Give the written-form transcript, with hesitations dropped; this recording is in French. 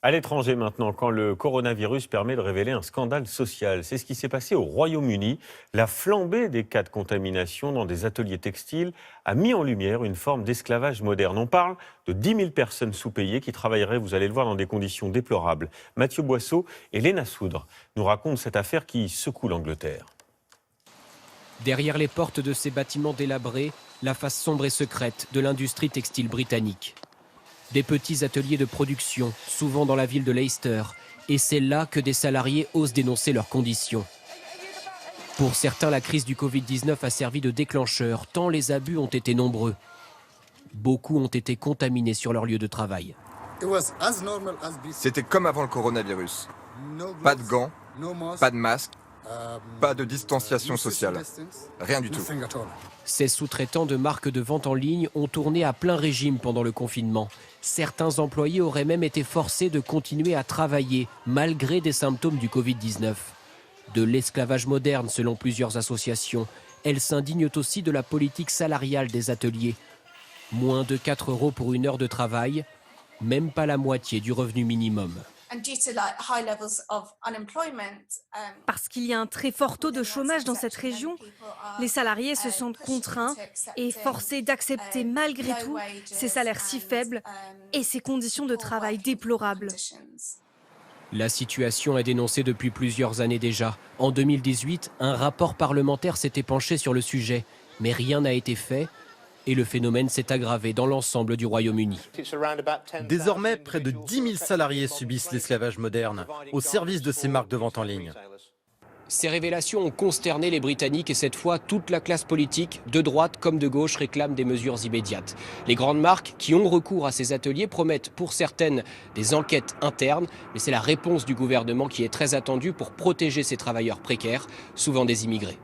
À l'étranger maintenant, quand le coronavirus permet de révéler un scandale social. C'est ce qui s'est passé au Royaume-Uni. La flambée des cas de contamination dans des ateliers textiles a mis en lumière une forme d'esclavage moderne. On parle de 10 000 personnes sous-payées qui travailleraient, vous allez le voir, dans des conditions déplorables. Mathieu Boisseau et Léna Soudre nous racontent cette affaire qui secoue l'Angleterre. Derrière les portes de ces bâtiments délabrés, la face sombre et secrète de l'industrie textile britannique. Des petits ateliers de production, souvent dans la ville de Leicester, et c'est là que des salariés osent dénoncer leurs conditions. Pour certains, la crise du Covid-19 a servi de déclencheur, tant les abus ont été nombreux. Beaucoup ont été contaminés sur leur lieu de travail. C'était comme avant le coronavirus. Pas de gants, pas de masques, pas de distanciation sociale. Rien du tout. Ces sous-traitants de marques de vente en ligne ont tourné à plein régime pendant le confinement. Certains employés auraient même été forcés de continuer à travailler malgré des symptômes du Covid-19. De l'esclavage moderne selon plusieurs associations. Elles s'indignent aussi de la politique salariale des ateliers. Moins de 4 € pour une heure de travail, même pas la moitié du revenu minimum. Parce qu'il y a un très fort taux de chômage dans cette région, les salariés se sentent contraints et forcés d'accepter malgré tout ces salaires si faibles et ces conditions de travail déplorables. La situation est dénoncée depuis plusieurs années déjà. En 2018, un rapport parlementaire s'était penché sur le sujet, mais rien n'a été fait. Et le phénomène s'est aggravé dans l'ensemble du Royaume-Uni. Désormais, près de 10 000 salariés subissent l'esclavage moderne au service de ces marques de vente en ligne. Ces révélations ont consterné les Britanniques et cette fois, toute la classe politique, de droite comme de gauche, réclame des mesures immédiates. Les grandes marques qui ont recours à ces ateliers promettent pour certaines des enquêtes internes, mais c'est la réponse du gouvernement qui est très attendue pour protéger ces travailleurs précaires, souvent des immigrés.